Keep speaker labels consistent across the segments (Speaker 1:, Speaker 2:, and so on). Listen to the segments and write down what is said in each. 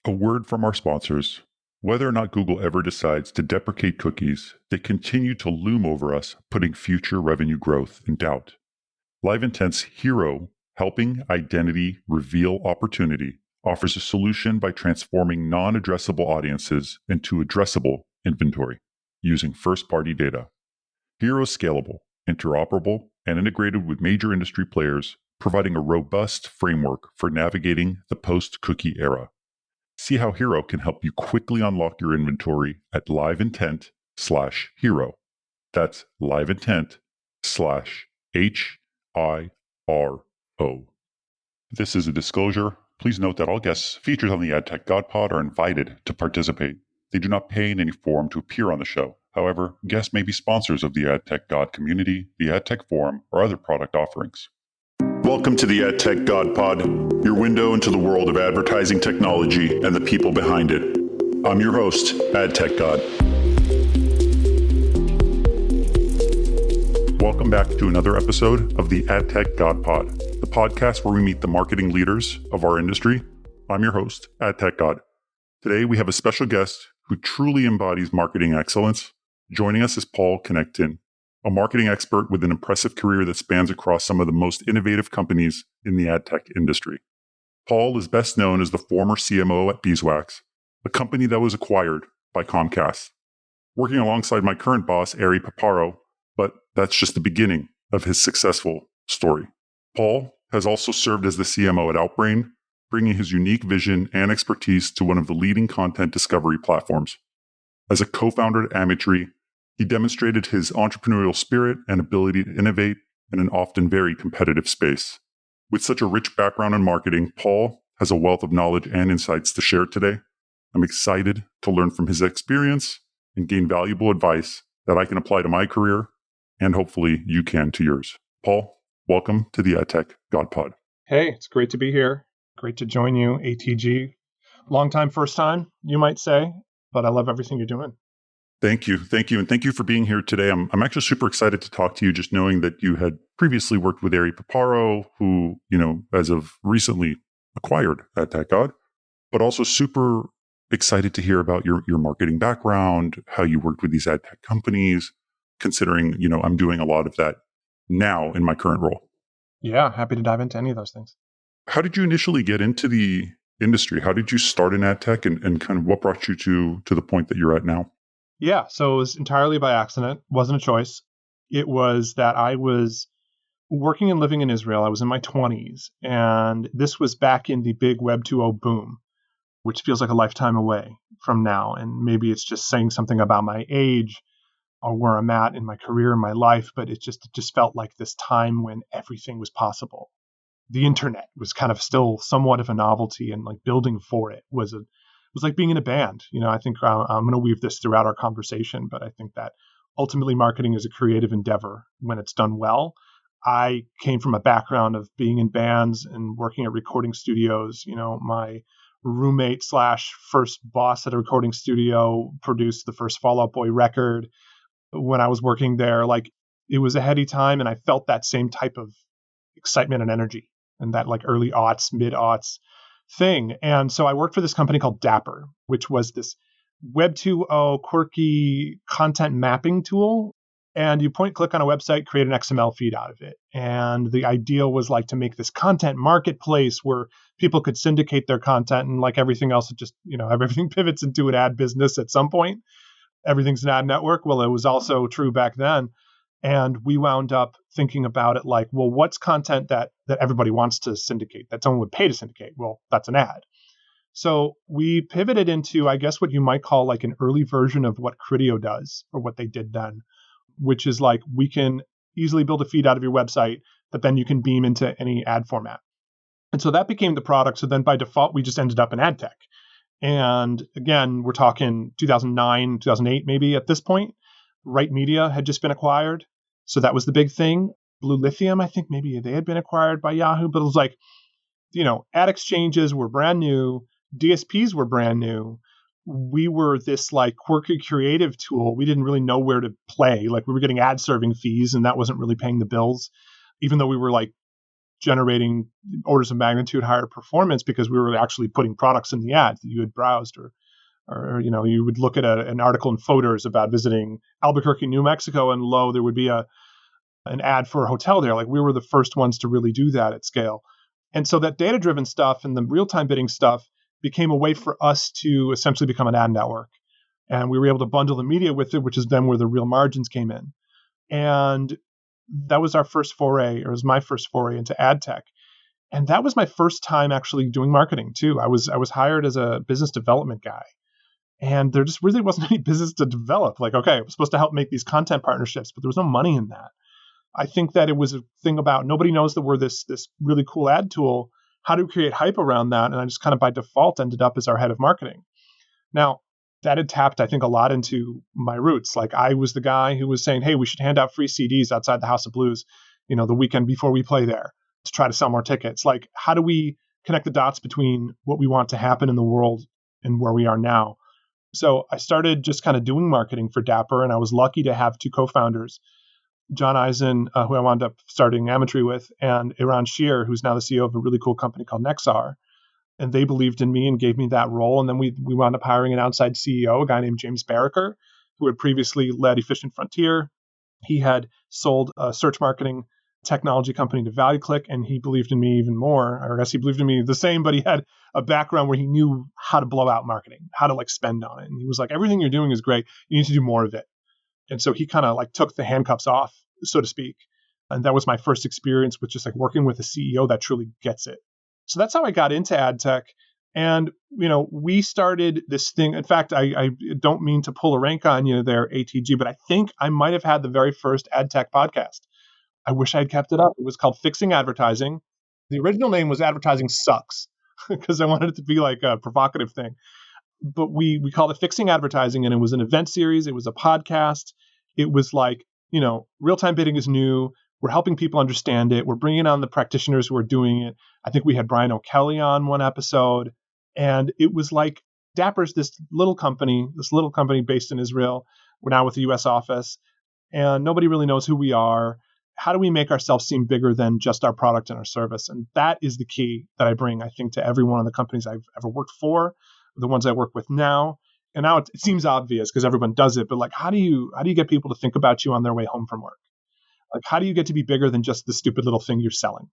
Speaker 1: A word from our sponsors. Whether or not Google ever decides to deprecate cookies, they continue to loom over us, putting future revenue growth in doubt. LiveIntent's Hero, Helping Identity Reveal Opportunity, offers a solution by transforming non-addressable audiences into addressable inventory using first-party data. Hero is scalable, interoperable, and integrated with major industry players, providing a robust framework for navigating the post-cookie era. See how Hero can help you quickly unlock your inventory at liveintent/hero. That's liveintent/HIRO. This is a disclosure. Please note that all guests featured on the AdTechGod pod are invited to participate. They do not pay in any form to appear on the show. However, guests may be sponsors of the AdTechGod community, the AdTech forum, or other product offerings. Welcome to the AdTechGod pod, your window into the world of advertising technology and the people behind it. I'm your host, AdTechGod. Welcome back to another episode of the AdTechGod pod, the podcast where we meet the marketing leaders of our industry. I'm your host, AdTechGod. Today we have a special guest who truly embodies marketing excellence. Joining us is Paul Knegten, a marketing expert with an impressive career that spans across some of the most innovative companies in the ad tech industry. Paul is best known as the former CMO at Beeswax, a company that was acquired by Comcast. Working alongside my current boss, Ari Paparo, but that's just the beginning of his successful story. Paul has also served as the CMO at Outbrain, bringing his unique vision and expertise to one of the leading content discovery platforms. As a co-founder at Amitree, he demonstrated his entrepreneurial spirit and ability to innovate in an often very competitive space. With such a rich background in marketing, Paul has a wealth of knowledge and insights to share today. I'm excited to learn from his experience and gain valuable advice that I can apply to my career, and hopefully you can to yours. Paul, welcome to the AdTechGod pod.
Speaker 2: Hey, it's great to be here. Great to join you, ATG. Long time, first time, you might say, but I love everything you're doing.
Speaker 1: Thank you. And thank you for being here today. I'm actually super excited to talk to you, just knowing that you had previously worked with Ari Paparo, who, as of recently acquired AdTechGod, but also super excited to hear about your marketing background, how you worked with these ad tech companies, considering, I'm doing a lot of that now in my current role.
Speaker 2: Yeah, happy to dive into any of those things.
Speaker 1: How did you initially get into the industry? How did you start in ad tech and kind of what brought you to the point that you're at now?
Speaker 2: Yeah, so it was entirely by accident. Wasn't a choice. It was that I was working and living in Israel. I was in my 20s, and this was back in the big Web 2.0 boom, which feels like a lifetime away from now. And maybe it's just saying something about my age or where I'm at in my career and my life, but it just felt like this time when everything was possible. The internet was kind of still somewhat of a novelty, and like building for it was like being in a band. I think I'm going to weave this throughout our conversation, but I think that ultimately marketing is a creative endeavor when it's done well. I came from a background of being in bands and working at recording studios. My roommate / first boss at a recording studio produced the first Fall Out Boy record. When I was working there, like it was a heady time, and I felt that same type of excitement and energy and that like early aughts, mid aughts thing. And so I worked for this company called Dapper, which was this Web 2.0 quirky content mapping tool. And you click on a website, create an XML feed out of it. And the idea was like to make this content marketplace where people could syndicate their content, and like everything else, it just, everything pivots into an ad business at some point. Everything's an ad network. Well, it was also true back then. And we wound up thinking about it like, well, what's content that everybody wants to syndicate, that someone would pay to syndicate? Well, that's an ad. So we pivoted into, I guess, what you might call like an early version of what Criteo does, or what they did then, which is like we can easily build a feed out of your website that then you can beam into any ad format. And so that became the product. So then by default, we just ended up in ad tech. And again, we're talking 2009, 2008, maybe at this point. Right Media had just been acquired. So that was the big thing. Blue Lithium, I think maybe they had been acquired by Yahoo, but it was like, ad exchanges were brand new. DSPs were brand new. We were this like quirky creative tool. We didn't really know where to play. Like we were getting ad serving fees, and that wasn't really paying the bills, even though we were like generating orders of magnitude higher performance because we were actually putting products in the ads that you had browsed, or you would look at an article in Fodors about visiting Albuquerque, New Mexico, and lo, there would be an ad for a hotel there. Like, we were the first ones to really do that at scale. And so that data-driven stuff and the real-time bidding stuff became a way for us to essentially become an ad network. And we were able to bundle the media with it, which is then where the real margins came in. And that was our first foray, or it was my first foray into ad tech. And that was my first time actually doing marketing too. I was hired as a business development guy. And there just really wasn't any business to develop. Like, okay, I was supposed to help make these content partnerships, but there was no money in that. I think that it was a thing about nobody knows that we're this really cool ad tool. How do we create hype around that? And I just kind of by default ended up as our head of marketing. Now, that had tapped, I think, a lot into my roots. Like, I was the guy who was saying, hey, we should hand out free CDs outside the House of Blues, the weekend before we play there to try to sell more tickets. Like, how do we connect the dots between what we want to happen in the world and where we are now? So I started just kind of doing marketing for Dapper, and I was lucky to have two co-founders, John Eisen, who I wound up starting Amitree with, and Eran Shir, who's now the CEO of a really cool company called Nexar. And they believed in me and gave me that role. And then we wound up hiring an outside CEO, a guy named James Barricker, who had previously led Efficient Frontier. He had sold a search marketing technology company to ValueClick, and he believed in me even more. Or I guess he believed in me the same, but he had a background where he knew how to blow out marketing, how to spend on it. And he was like, everything you're doing is great. You need to do more of it. And so he kind of took the handcuffs off, so to speak. And that was my first experience with just working with a CEO that truly gets it. So that's how I got into ad tech. And, we started this thing. In fact, I don't mean to pull a rank on you there, ATG, but I think I might have had the very first ad tech podcast. I wish I had kept it up. It was called Fixing Advertising. The original name was Advertising Sucks because I wanted it to be a provocative thing. But we called it Fixing Advertising, and it was an event series. It was a podcast. It was real-time bidding is new. We're helping people understand it. We're bringing on the practitioners who are doing it. I think we had Brian O'Kelly on one episode. And it was like Dapper's this little company based in Israel. We're now with a U.S. office. And nobody really knows who we are. How do we make ourselves seem bigger than just our product and our service? And that is the key that I bring, I think, to every one of the companies I've ever worked for, the ones I work with now. And now it seems obvious because everyone does it. But how do you get people to think about you on their way home from work? How do you get to be bigger than just the stupid little thing you're selling?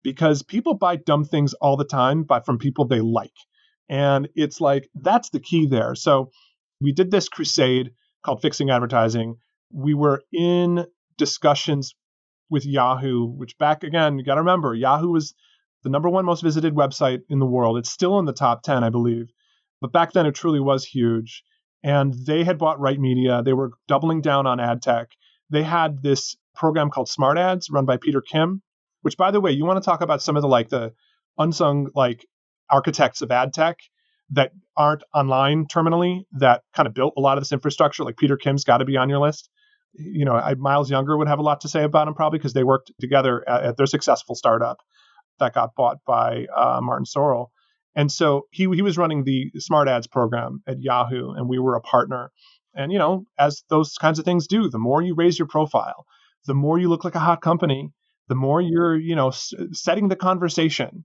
Speaker 2: Because people buy dumb things all the time from people they like. And it's that's the key there. So we did this crusade called Fixing Advertising. We were in discussions with Yahoo, which back again, you got to remember, Yahoo was the number one most visited website in the world. It's still in the top 10, I believe. But back then, it truly was huge. And they had bought Right Media. They were doubling down on ad tech. They had this program called Smart Ads run by Peter Kim, which, by the way, you want to talk about some of the unsung architects of ad tech that aren't online terminally that kind of built a lot of this infrastructure. Peter Kim's got to be on your list. Miles Younger would have a lot to say about him probably because they worked together at their successful startup that got bought by Martin Sorrell. And so he was running the Smart Ads program at Yahoo, and we were a partner. And, as those kinds of things do, the more you raise your profile, the more you look like a hot company, the more you're, setting the conversation,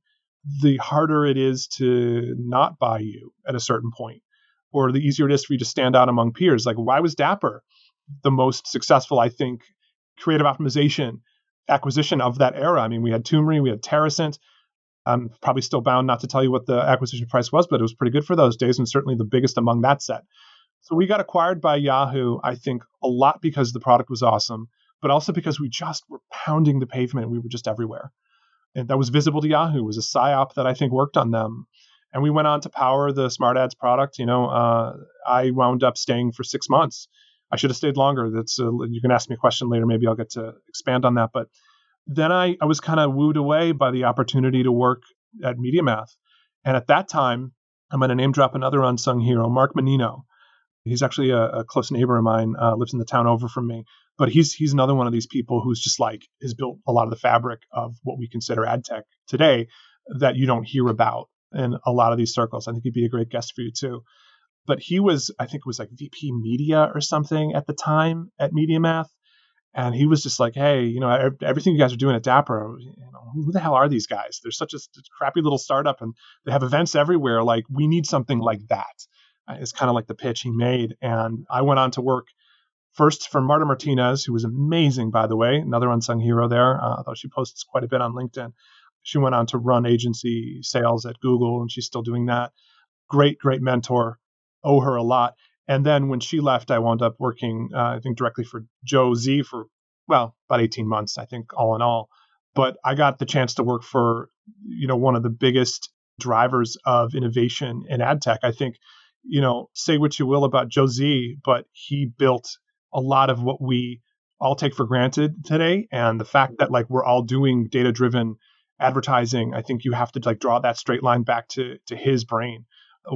Speaker 2: the harder it is to not buy you at a certain point, or the easier it is for you to stand out among peers. Why was Dapper the most successful, I think, creative optimization acquisition of that era? I mean, we had Tumri, we had Terracent. I'm probably still bound not to tell you what the acquisition price was, but it was pretty good for those days and certainly the biggest among that set. So we got acquired by Yahoo, I think, a lot because the product was awesome, but also because we just were pounding the pavement. We were just everywhere. And that was visible to Yahoo. It was a PSYOP that I think worked on them. And we went on to power the Smart Ads product. I wound up staying for 6 months. I should have stayed longer. You can ask me a question later. Maybe I'll get to expand on that. But then I was kind of wooed away by the opportunity to work at MediaMath. And at that time, I'm going to name drop another unsung hero, Mark Menino. He's actually a close neighbor of mine, lives in the town over from me. But he's another one of these people who's just has built a lot of the fabric of what we consider ad tech today that you don't hear about in a lot of these circles. I think he'd be a great guest for you too. But he was, I think it was VP Media or something at the time at MediaMath. And he was just like, hey, everything you guys are doing at Dapper, who the hell are these guys? They're such a crappy little startup and they have events everywhere. Like, we need something like that. It's kind of like the pitch he made. And I went on to work first for Marta Martinez, who was amazing, by the way, another unsung hero there, though she posts quite a bit on LinkedIn. She went on to run agency sales at Google, and she's still doing that. Great, great mentor. Owe her a lot. And then when she left, I wound up working, I think, directly for Joe Z for, about 18 months, I think, all in all. But I got the chance to work for, one of the biggest drivers of innovation in ad tech. I think, say what you will about Joe Z, but he built a lot of what we all take for granted today. And the fact that we're all doing data-driven advertising, I think you have to draw that straight line back to his brain.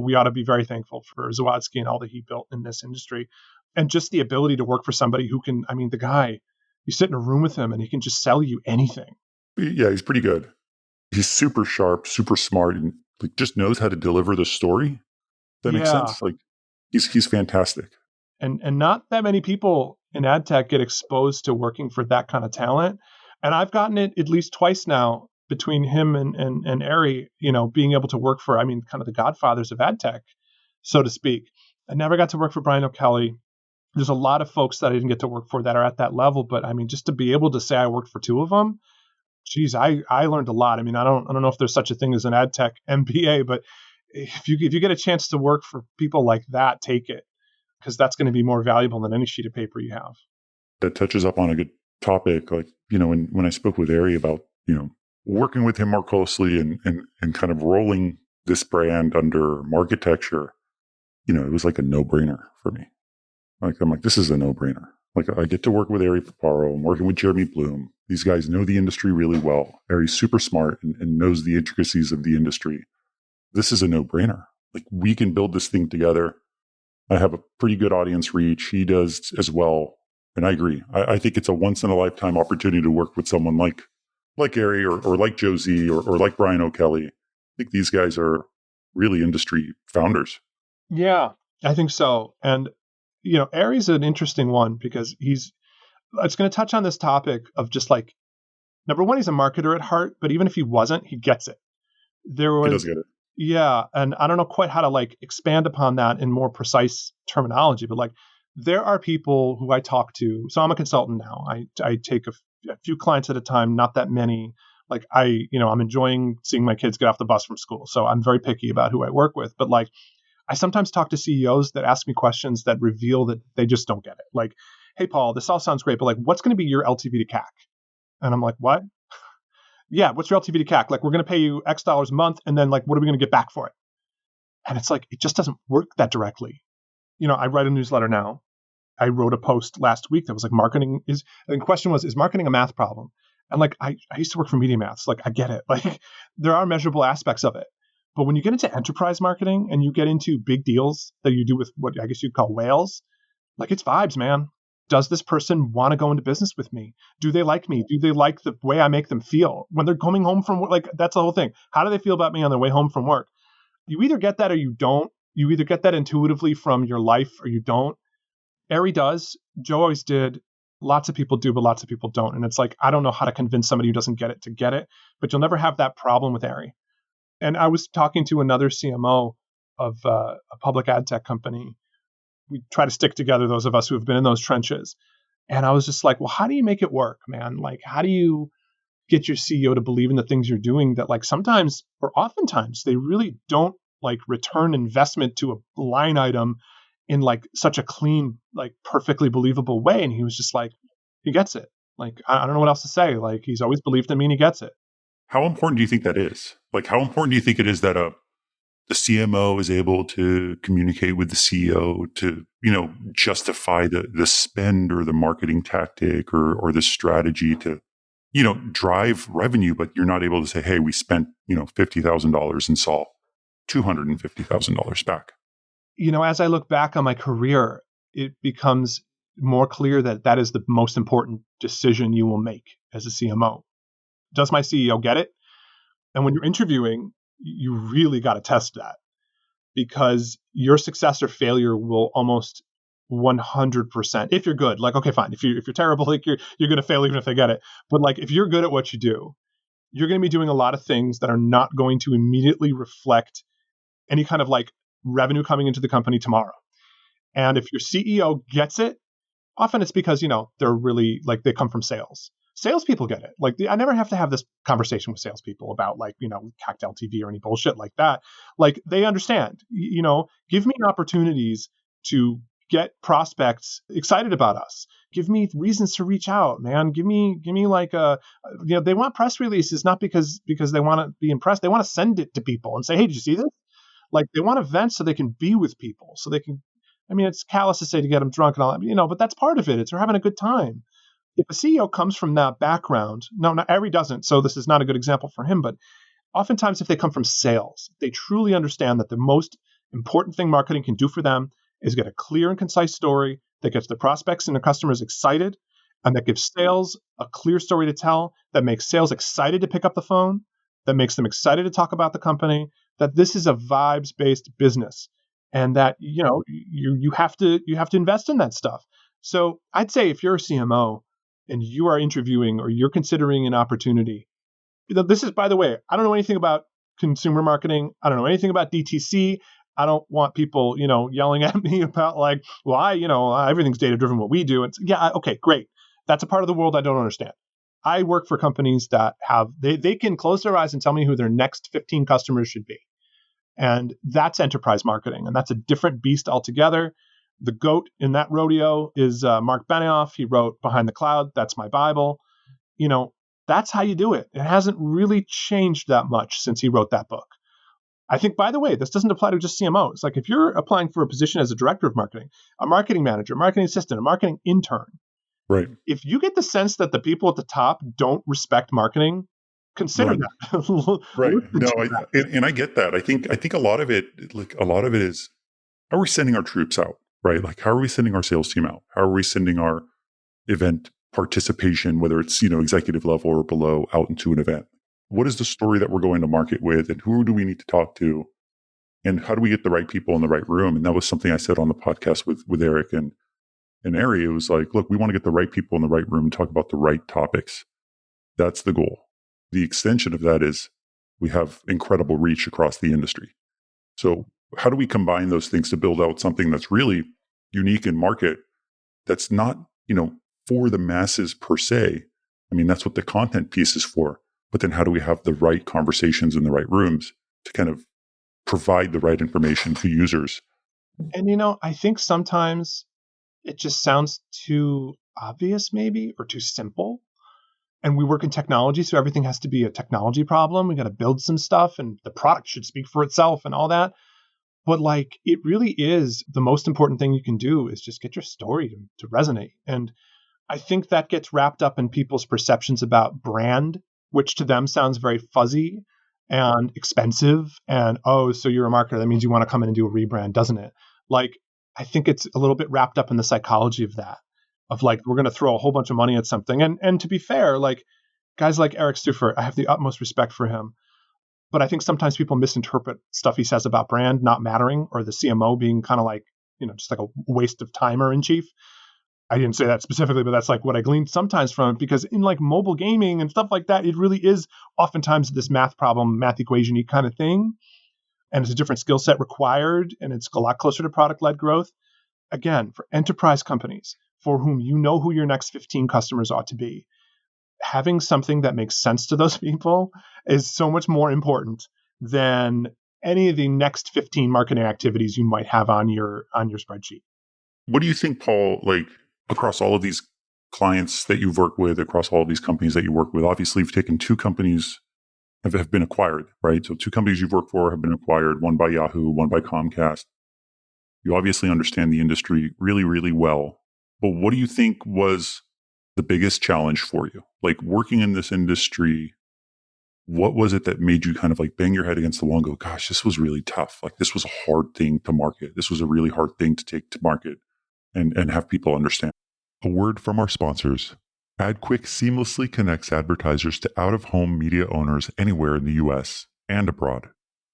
Speaker 2: We ought to be very thankful for Zawadzki and all that he built in this industry. And just the ability to work for somebody who can, the guy, you sit in a room with him and he can just sell you anything.
Speaker 1: Yeah, he's pretty good. He's super sharp, super smart, and just knows how to deliver the story. That makes sense. He's fantastic.
Speaker 2: And not that many people in ad tech get exposed to working for that kind of talent. And I've gotten it at least twice now between him and Ari, being able to work for, kind of the godfathers of ad tech, so to speak. I never got to work for Brian O'Kelly. There's a lot of folks that I didn't get to work for that are at that level. But just to be able to say I worked for two of them, geez, I learned a lot. I don't know if there's such a thing as an ad tech MBA, but if you get a chance to work for people like that, take it, because that's going to be more valuable than any sheet of paper you have. That
Speaker 1: touches up on a good topic. When I spoke with Ari about, working with him more closely and kind of rolling this brand under Marketecture, it was like a no-brainer for me. I'm like, this is a no-brainer. I get to work with Ari Paparo. I'm working with Jeremy Bloom. These guys know the industry really well. Ari's super smart and knows the intricacies of the industry. This is a no-brainer. We can build this thing together. I have a pretty good audience reach. He does as well. And I agree. I think it's a once-in-a-lifetime opportunity to work with someone like Ari or like Joe Z or like Brian O'Kelly. I think these guys are really industry founders.
Speaker 2: Yeah, I think so. And, Ari's an interesting one because it's going to touch on this topic of just number one, he's a marketer at heart, but even if he wasn't, he gets it.
Speaker 1: He does get it.
Speaker 2: Yeah. And I don't know quite how to expand upon that in more precise terminology, but there are people who I talk to. So I'm a consultant now. I take a few clients at a time, not that many. I'm enjoying seeing my kids get off the bus from school. So I'm very picky about who I work with. But I sometimes talk to CEOs that ask me questions that reveal that they just don't get it. Hey, Paul, this all sounds great, but what's going to be your LTV to CAC? And I'm like, what? Yeah, what's your LTV to CAC? We're going to pay you X dollars a month. And then what are we going to get back for it? And it's it just doesn't work that directly. I write a newsletter now. I wrote a post last week that was marketing is, and the question was, is marketing a math problem? And I used to work for media maths. I get it. There are measurable aspects of it. But when you get into enterprise marketing and you get into big deals that you do with what I guess you'd call whales, it's vibes, man. Does this person want to go into business with me? Do they like me? Do they like the way I make them feel when they're coming home from work? That's the whole thing. How do they feel about me on their way home from work? You either get that or you don't. You either get that intuitively from your life or you don't. Ari does. Joe always did. Lots of people do, but lots of people don't. And it's I don't know how to convince somebody who doesn't get it to get it, but you'll never have that problem with Ari. And I was talking to another CMO of a public ad tech company. We try to stick together, those of us who have been in those trenches. And I was just well, how do you make it work, man? How do you get your CEO to believe in the things you're doing that sometimes or oftentimes they really don't return investment to a line item in such a clean, perfectly believable way. And he was just he gets it. I don't know what else to say. He's always believed in me and he gets it.
Speaker 1: How important do you think that is? How important do you think it is that the CMO is able to communicate with the CEO to, justify the spend or the marketing tactic or the strategy to, drive revenue, but you're not able to say, hey, we spent, $50,000 and saw $250,000 back.
Speaker 2: As I look back on my career, it becomes more clear that is the most important decision you will make as a CMO. Does my CEO get it? And when you're interviewing, you really got to test that, because your success or failure will almost 100%. If you're good, like, okay, fine. If you're terrible, like you're going to fail even if they get it. But like, if you're good at what you do, you're going to be doing a lot of things that are not going to immediately reflect any kind of like revenue coming into the company tomorrow. And if your CEO gets it, often it's because, they're really like they come from sales. Salespeople get it. Like I never have to have this conversation with salespeople about like, CAC to LTV or any bullshit like that. Like they understand, give me opportunities to get prospects excited about us. Give me reasons to reach out, man. Give me like they want press releases, not because they want to be impressed. They want to send it to people and say, hey, did you see this? Like they want events so they can be with people, so they can, it's callous to say to get them drunk and all that, but that's part of it. It's they're having a good time. If a CEO comes from that background, no, not Ari doesn't, so this is not a good example for him, but oftentimes if they come from sales, they truly understand that the most important thing marketing can do for them is get a clear and concise story that gets the prospects and the customers excited, and that gives sales a clear story to tell, that makes sales excited to pick up the phone, that makes them excited to talk about the company, that this is a vibes-based business, and that you have to invest in that stuff. So I'd say if you're a CMO and you are interviewing or you're considering an opportunity, this is, by the way, I don't know anything about consumer marketing. I don't know anything about DTC. I don't want people, yelling at me about like, well, everything's data driven what we do. And okay, great. That's a part of the world I don't understand. I work for companies that have, they can close their eyes and tell me who their next 15 customers should be. And that's enterprise marketing. And that's a different beast altogether. The GOAT in that rodeo is Mark Benioff. He wrote Behind the Cloud. That's my Bible. That's how you do it. It hasn't really changed that much since he wrote that book. I think, by the way, this doesn't apply to just CMOs. Like if you're applying for a position as a director of marketing, a marketing manager, a marketing assistant, a marketing intern,
Speaker 1: right?
Speaker 2: If you get the sense that the people at the top don't respect marketing, consider that.
Speaker 1: Right. No, I get that. I think a lot of it is how are we sending our troops out, right? Like how are we sending our sales team out? How are we sending our event participation, whether it's, executive level or below, out into an event? What is the story that we're going to market with, and who do we need to talk to, and how do we get the right people in the right room? And that was something I said on the podcast with Eric and Ari. It was like, look, we want to get the right people in the right room and talk about the right topics. That's the goal. The extension of that is we have incredible reach across the industry. So how do we combine those things to build out something that's really unique in market, that's not, for the masses per se? That's what the content piece is for. But then how do we have the right conversations in the right rooms to kind of provide the right information to users?
Speaker 2: And, I think sometimes it just sounds too obvious maybe, or too simple. And we work in technology, so everything has to be a technology problem. We got to build some stuff and the product should speak for itself and all that. But like, it really is the most important thing you can do is just get your story to resonate. And I think that gets wrapped up in people's perceptions about brand, which to them sounds very fuzzy and expensive. And, oh, so you're a marketer, that means you want to come in and do a rebrand, doesn't it? Like, I think it's a little bit wrapped up in the psychology of that, of like, we're going to throw a whole bunch of money at something. And to be fair, like guys like Eric Stuffer, I have the utmost respect for him. But I think sometimes people misinterpret stuff he says about brand not mattering, or the CMO being kind of like, just like a waste of timer in chief. I didn't say that specifically, but that's like what I gleaned sometimes from it, because in like mobile gaming and stuff like that, it really is oftentimes this math problem, math equation-y kind of thing. And it's a different skill set required, and it's a lot closer to product-led growth. Again, for enterprise companies for whom who your next 15 customers ought to be, having something that makes sense to those people is so much more important than any of the next 15 marketing activities you might have on your spreadsheet.
Speaker 1: What do you think, Paul, like across all of these clients that you've worked with, across all of these companies that you work with? Obviously, you've taken two companies have been acquired, right? So two companies you've worked for have been acquired, one by Yahoo, one by Comcast. You obviously understand the industry really, really well. But what do you think was the biggest challenge for you? Like working in this industry, what was it that made you kind of like bang your head against the wall and go, gosh, this was really tough. Like this was a hard thing to market. This was a really hard thing to take to market and have people understand. A word from our sponsors. AdQuick seamlessly connects advertisers to out-of-home media owners anywhere in the US and abroad,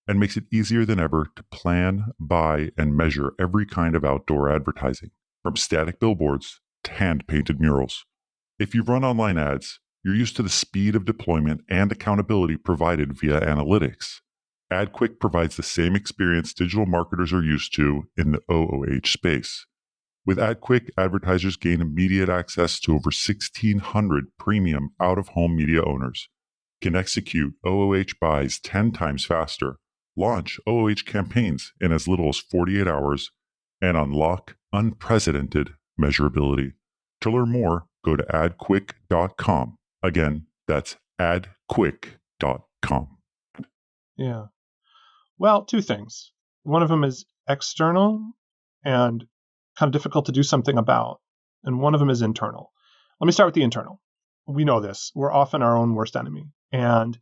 Speaker 1: and makes it easier than ever to plan, buy, and measure every kind of outdoor advertising. from static billboards to hand-painted murals. If you run online ads, you're used to the speed of deployment and accountability provided via analytics. AdQuick provides the same experience digital marketers are used to in the OOH space. With AdQuick, advertisers gain immediate access to over 1,600 premium out-of-home media owners, can execute OOH buys 10 times faster, launch OOH campaigns in as little as 48 hours, and unlock unprecedented measurability. To learn more, go to adquick.com. Again, that's adquick.com.
Speaker 2: Yeah. Well, two things. One of them is external and kind of difficult to do something about, and one of them is internal. Let me start with the internal. We know this. We're often our own worst enemy. And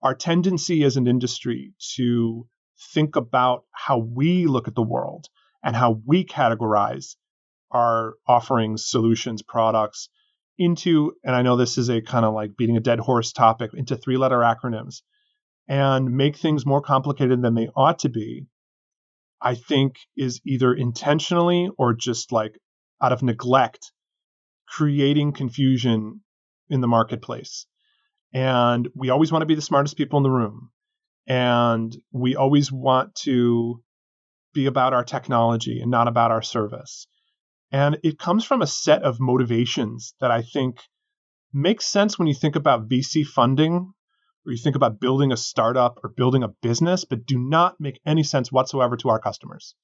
Speaker 2: our tendency as an industry to think about how we look at the world and how we categorize our offerings, solutions, products into, and I know this is a kind of like beating a dead horse topic, into 3-letter acronyms and make things more complicated than they ought to be, I think is either intentionally or just like out of neglect, creating confusion in the marketplace. And we always want to be the smartest people in the room. And we always want to be about our technology and not about our service. And it comes from a set of motivations that I think makes sense when you think about VC funding, or you think about building a startup or building a business, but do not make any sense whatsoever to our customers.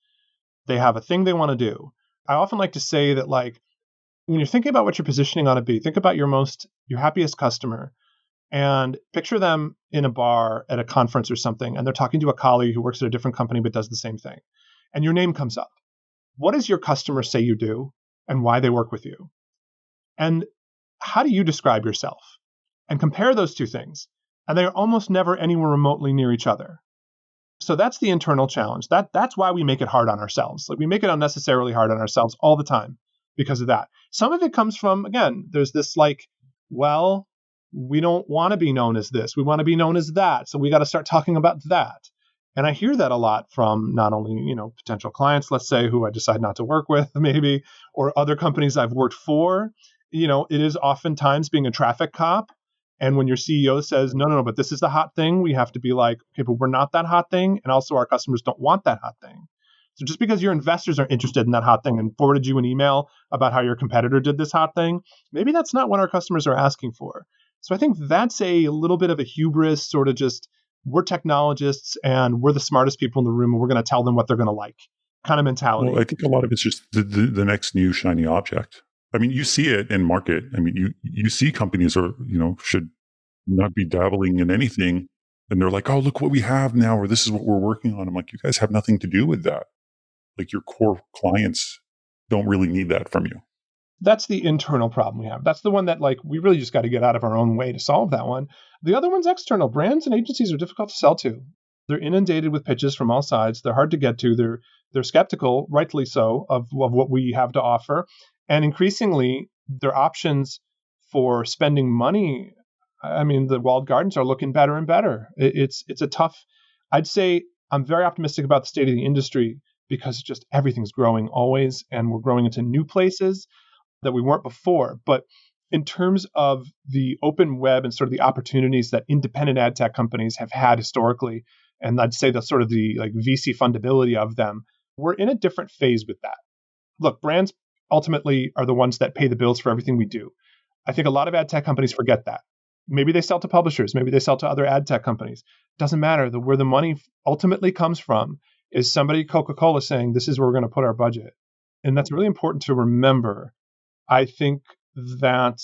Speaker 2: They have a thing they want to do. I often like to say that, like, when you're thinking about what your positioning ought to be, think about your happiest customer and picture them in a bar at a conference or something, and they're talking to a colleague who works at a different company but does the same thing. And your name comes up. What does your customer say you do and why they work with you? And how do you describe yourself? And compare those two things. And they're almost never anywhere remotely near each other. So that's the internal challenge. That's why we make it hard on ourselves. Like, we make it unnecessarily hard on ourselves all the time because of that. Some of it comes from, again, there's this like, well, we don't want to be known as this. We want to be known as that. So we got to start talking about that. And I hear that a lot from not only, potential clients, let's say, who I decide not to work with maybe, or other companies I've worked for. It is oftentimes being a traffic cop. And when your CEO says, no, but this is the hot thing, we have to be like, okay, but we're not that hot thing. And also our customers don't want that hot thing. So just because your investors are interested in that hot thing and forwarded you an email about how your competitor did this hot thing, maybe that's not what our customers are asking for. So I think that's a little bit of a hubris, sort of just, we're technologists and we're the smartest people in the room and we're going to tell them what they're going to like kind of mentality.
Speaker 1: Well, I think a lot of it's just the next new shiny object. I mean, you see it in market. I mean, you see companies are, should not be dabbling in anything. And they're like, oh, look what we have now, or this is what we're working on. I'm like, you guys have nothing to do with that. Like, your core clients don't really need that from you.
Speaker 2: That's the internal problem we have. That's the one that, like, we really just got to get out of our own way to solve that one. The other one's external. Brands and agencies are difficult to sell to. They're inundated with pitches from all sides. They're hard to get to. They're skeptical, rightly so, of what we have to offer. And increasingly, their options for spending money, I mean, the walled gardens are looking better and better. It's a tough, I'd say I'm very optimistic about the state of the industry because just everything's growing always, and we're growing into new places that we weren't before. But in terms of the open web and sort of the opportunities that independent ad tech companies have had historically, and I'd say the sort of the like VC fundability of them, we're in a different phase with that. Look, brands ultimately are the ones that pay the bills for everything we do. I think a lot of ad tech companies forget that. Maybe they sell to publishers, maybe they sell to other ad tech companies. Doesn't matter. Where the money ultimately comes from is somebody, Coca-Cola, saying, this is where we're going to put our budget. And that's really important to remember. I think that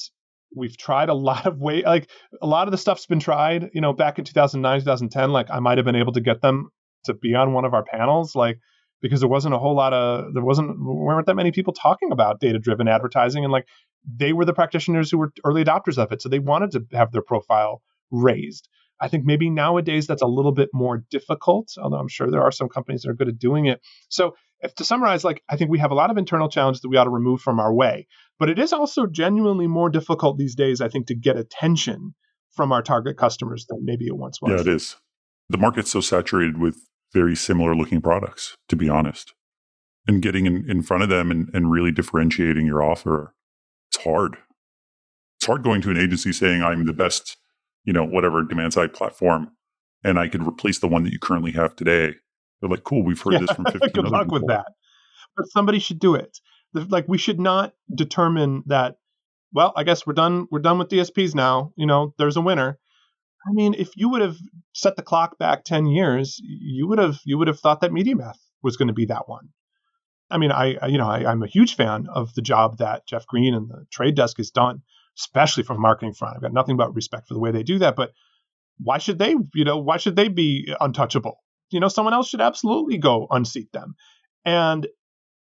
Speaker 2: we've tried a lot of ways, like a lot of the stuff's been tried, back in 2009, 2010, like I might have been able to get them to be on one of our panels, like, because there weren't that many people talking about data-driven advertising. And like, they were the practitioners who were early adopters of it. So they wanted to have their profile raised. I think maybe nowadays that's a little bit more difficult, although I'm sure there are some companies that are good at doing it. So to summarize, like, I think we have a lot of internal challenges that we ought to remove from our way. But it is also genuinely more difficult these days, I think, to get attention from our target customers than maybe it once was.
Speaker 1: Yeah, it is. The market's so saturated with very similar looking products, to be honest. And getting in front of them and really differentiating your offer, it's hard. It's hard going to an agency saying I'm the best, whatever demand side platform, and I could replace the one that you currently have today. They're like, cool, we've heard this from 15
Speaker 2: Good
Speaker 1: other
Speaker 2: luck
Speaker 1: people.
Speaker 2: with that. But somebody should do it. Like, we should not determine that, well, I guess we're done with DSPs now. There's a winner. I mean, if you would have set the clock back 10 years, you would have thought that MediaMath was going to be that one. I mean, I'm a huge fan of the job that Jeff Green and the Trade Desk has done, especially from a marketing front. I've got nothing but respect for the way they do that. But why should they be untouchable? Someone else should absolutely go unseat them. And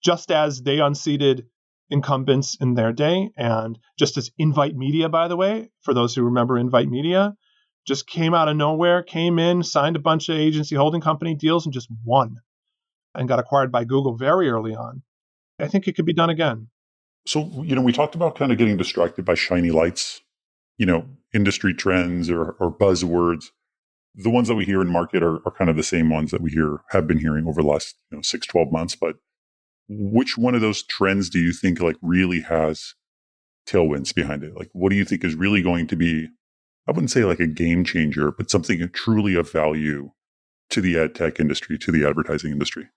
Speaker 2: just as they unseated incumbents in their day, and just as Invite Media, by the way, for those who remember Invite Media, just came out of nowhere, came in, signed a bunch of agency holding company deals, and just won and got acquired by Google very early on. I think it could be done again.
Speaker 1: So, we talked about kind of getting distracted by shiny lights, industry trends or buzzwords. The ones that we hear in market are kind of the same ones that we have been hearing over the last 6, 12 months. But which one of those trends do you think like really has tailwinds behind it? Like, what do you think is really going to be, I wouldn't say like a game changer, but something truly of value to the ad tech industry, to the advertising industry?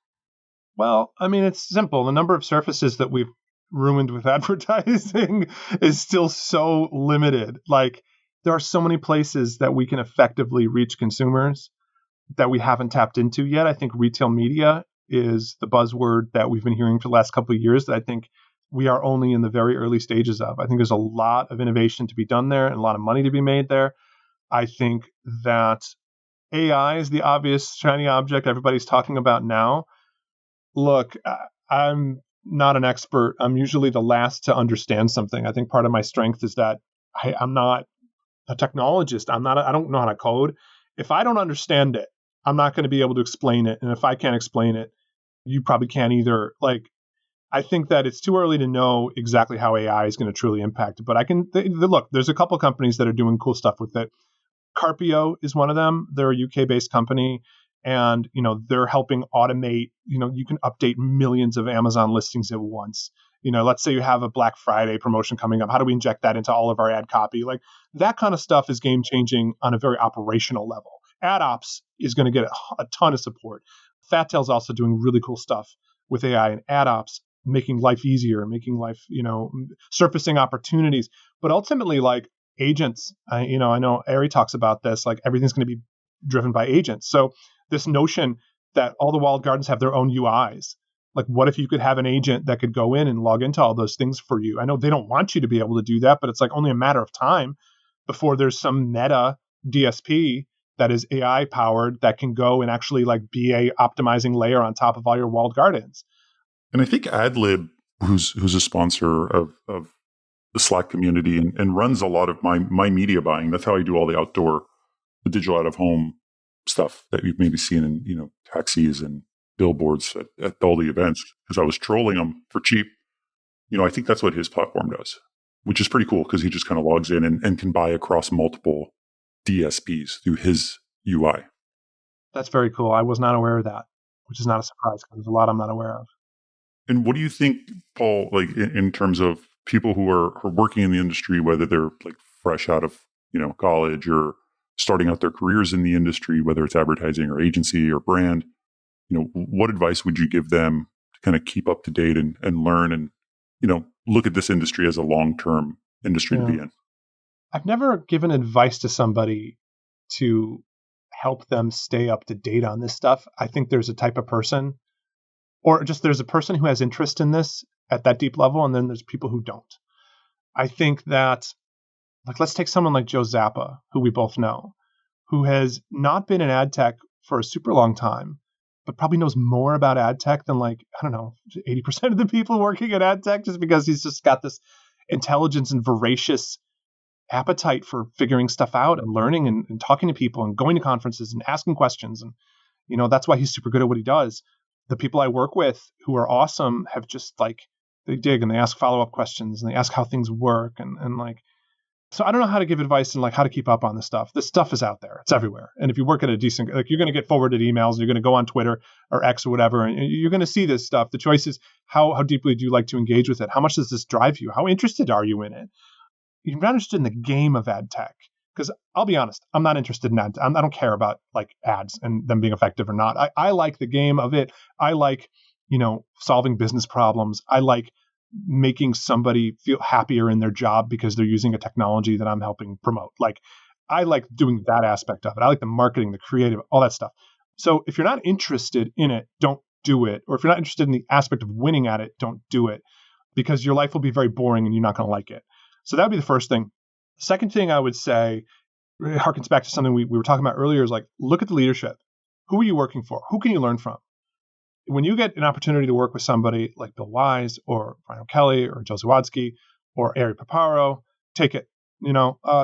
Speaker 2: Well, I mean, it's simple. The number of surfaces that we've ruined with advertising is still so limited. Like, there are so many places that we can effectively reach consumers that we haven't tapped into yet. I think retail media is the buzzword that we've been hearing for the last couple of years that I think we are only in the very early stages of. I think there's a lot of innovation to be done there and a lot of money to be made there. I think that AI is the obvious shiny object everybody's talking about now. Look, I'm not an expert. I'm usually the last to understand something. I think part of my strength is that I'm not a technologist. I don't know how to code. If I don't understand it, I'm not going to be able to explain it. And if I can't explain it, you probably can't either. Like, I think that it's too early to know exactly how AI is going to truly impact it. But look, there's a couple of companies that are doing cool stuff with it. Carpio is one of them. They're a UK-based company. And, they're helping automate, you can update millions of Amazon listings at once. Let's say you have a Black Friday promotion coming up. How do we inject that into all of our ad copy? Like, that kind of stuff is game changing on a very operational level. Ad ops is going to get a ton of support. Fat Tail's also doing really cool stuff with AI and ad ops, making life easier, making life, surfacing opportunities. But ultimately, like, agents, I know Ari talks about this, like, everything's going to be driven by agents. So this notion that all the walled gardens have their own UIs. Like, what if you could have an agent that could go in and log into all those things for you? I know they don't want you to be able to do that, but it's like only a matter of time before there's some meta DSP that is AI powered that can go and actually like be a optimizing layer on top of all your walled gardens.
Speaker 1: And I think AdLib, who's a sponsor of the Slack community and runs a lot of my media buying. That's how I do all the digital out of home stuff that you've maybe seen in, taxis and billboards at all the events, because I was trolling them for cheap. I think that's what his platform does, which is pretty cool because he just kind of logs in and can buy across multiple DSPs through his UI.
Speaker 2: That's very cool. I was not aware of that, which is not a surprise because there's a lot I'm not aware of.
Speaker 1: And what do you think, Paul, like in terms of people who are working in the industry, whether they're like fresh out of, college or starting out their careers in the industry, whether it's advertising or agency or brand, what advice would you give them to kind of keep up to date and learn and, look at this industry as a long-term industry to be in?
Speaker 2: I've never given advice to somebody to help them stay up to date on this stuff. I think there's a type of person, or just there's a person who has interest in this at that deep level, and then there's people who don't. I think that, like, let's take someone like Joe Zappa, who we both know, who has not been in ad tech for a super long time, but probably knows more about ad tech than, like, I don't know, 80% of the people working at ad tech, just because he's just got this intelligence and voracious appetite for figuring stuff out and learning and talking to people and going to conferences and asking questions. And, that's why he's super good at what he does. The people I work with who are awesome have just, like, they dig and they ask follow-up questions and they ask how things work. And like, So I don't know how to give advice and like how to keep up on this stuff. This stuff is out there. It's everywhere. And if you work at a decent, like you're going to get forwarded emails, and you're going to go on Twitter or X or whatever, and you're going to see this stuff. The choice is how deeply do you like to engage with it? How much does this drive you? How interested are you in it? You're not interested in the game of ad tech. Because I'll be honest, I'm not interested in ads. I don't care about like ads and them being effective or not. I like the game of it. I like, solving business problems. I like making somebody feel happier in their job because they're using a technology that I'm helping promote. Like, I like doing that aspect of it. I like the marketing, the creative, all that stuff. So if you're not interested in it, don't do it. Or if you're not interested in the aspect of winning at it, don't do it, because your life will be very boring and you're not going to like it. So that would be the first thing. Second thing I would say, it harkens back to something we were talking about earlier, is like, look at the leadership. Who are you working for? Who can you learn from? When you get an opportunity to work with somebody like Bill Wise or Brian O'Kelly or Joe Zawadzki or Ari Paparo, take it.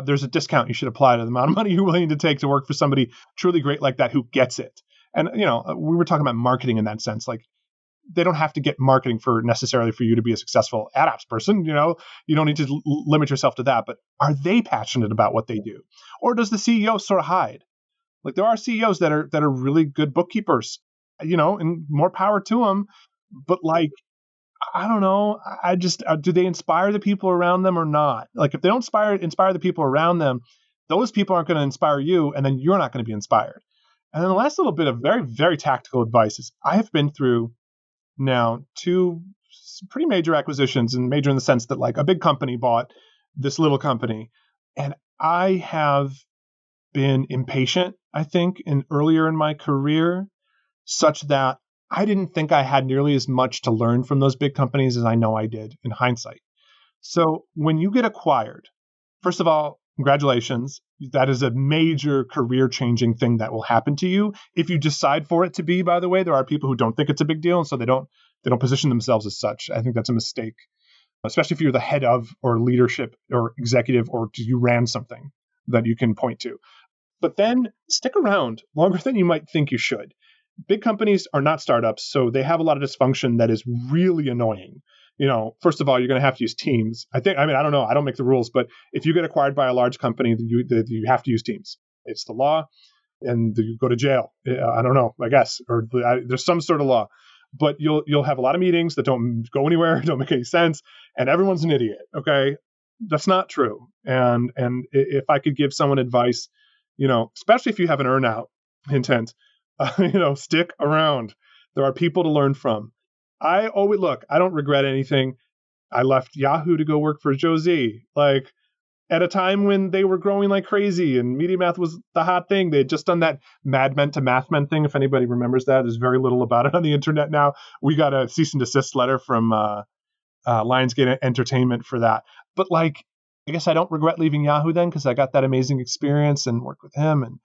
Speaker 2: There's a discount you should apply to the amount of money you're willing to take to work for somebody truly great like that who gets it. And, we were talking about marketing in that sense. Like, they don't have to get marketing necessarily for you to be a successful ad ops person. You don't need to limit yourself to that. But are they passionate about what they do? Or does the CEO sort of hide? Like, there are CEOs that are really good bookkeepers, and more power to them. But like, I don't know. I just, do they inspire the people around them or not? Like, if they don't inspire the people around them, those people aren't going to inspire you, and then you're not going to be inspired. And then the last little bit of very, very tactical advice is, I have been through now 2 pretty major acquisitions, and major in the sense that like a big company bought this little company. And I have been impatient, I think, earlier in my career, such that I didn't think I had nearly as much to learn from those big companies as I know I did in hindsight. So when you get acquired, first of all, congratulations. That is a major career-changing thing that will happen to you if you decide for it to be. By the way, there are people who don't think it's a big deal, and so they don't position themselves as such. I think that's a mistake, especially if you're the head of or leadership or executive, or you ran something that you can point to. But then stick around longer than you might think you should. Big companies are not startups, so they have a lot of dysfunction that is really annoying. First of all, you're going to have to use Teams. I don't know. I don't make the rules, but if you get acquired by a large company, you have to use Teams. It's the law, and you go to jail. I don't know, I guess, or there's some sort of law. But you'll have a lot of meetings that don't go anywhere, don't make any sense, and everyone's an idiot. Okay, that's not true. And if I could give someone advice, especially if you have an earnout intent, stick around. There are people to learn from. I don't regret anything. I left Yahoo to go work for Josie, like at a time when they were growing like crazy and Media Math was the hot thing. They had just done that Mad Men to Math Men thing. If anybody remembers that, there's very little about it on the internet now. We got a cease and desist letter from Lionsgate Entertainment for that. But like, I guess I don't regret leaving Yahoo then, because I got that amazing experience and worked with him and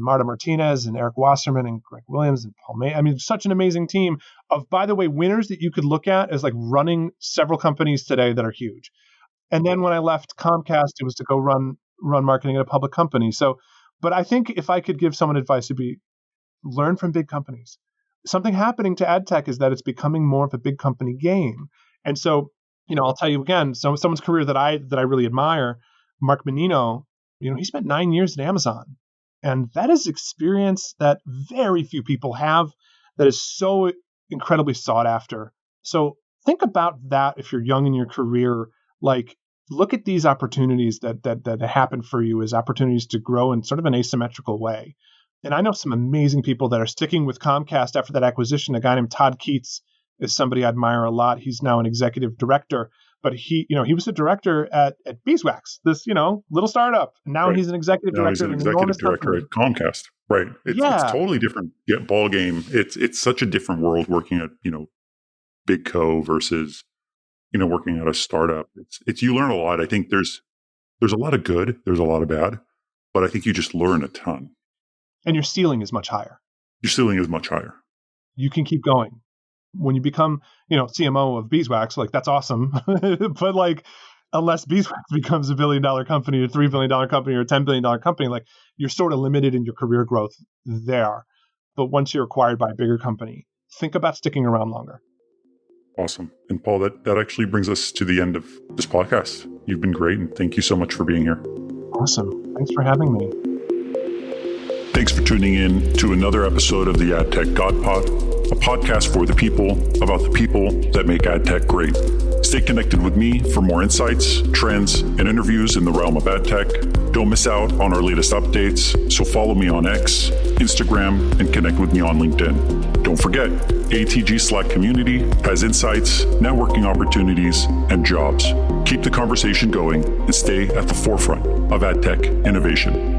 Speaker 2: Marta Martinez and Eric Wasserman and Greg Williams and Paul May. I mean, such an amazing team of, by the way, winners that you could look at as like running several companies today that are huge. And then when I left Comcast, it was to go run marketing at a public company. So, but I think if I could give someone advice, it'd be learn from big companies. Something happening to ad tech is that it's becoming more of a big company game. And so, I'll tell you again, someone's career that I really admire, Mark Menino, he spent 9 years at Amazon. And that is experience that very few people have, that is so incredibly sought after. So think about that if you're young in your career. Like, look at these opportunities that happen for you as opportunities to grow in sort of an asymmetrical way. And I know some amazing people that are sticking with Comcast after that acquisition. A guy named Todd Keats is somebody I admire a lot. He's now an executive director. But he was a director at Beeswax, this, little startup. And now he's an executive director.
Speaker 1: He's an executive director at Comcast. Right. It's totally different ball game. It's such a different world working at, big co versus, working at a startup. It's you learn a lot. I think there's a lot of good, there's a lot of bad, but I think you just learn a ton.
Speaker 2: And your ceiling is much higher. You can keep going. When you become, CMO of Beeswax, like, that's awesome. But like, unless Beeswax becomes $1 billion company or $3 billion company or a $10 billion company, like, you're sort of limited in your career growth there. But once you're acquired by a bigger company, think about sticking around longer.
Speaker 1: Awesome. And Paul, that actually brings us to the end of this podcast. You've been great, and thank you so much for being here.
Speaker 2: Awesome. Thanks for having me.
Speaker 1: Thanks for tuning in to another episode of the AdTechGod Pod, a podcast for the people, about the people that make AdTech great. Stay connected with me for more insights, trends, and interviews in the realm of AdTech. Don't miss out on our latest updates, so follow me on X, Instagram, and connect with me on LinkedIn. Don't forget, ATG Slack community has insights, networking opportunities, and jobs. Keep the conversation going and stay at the forefront of AdTech innovation.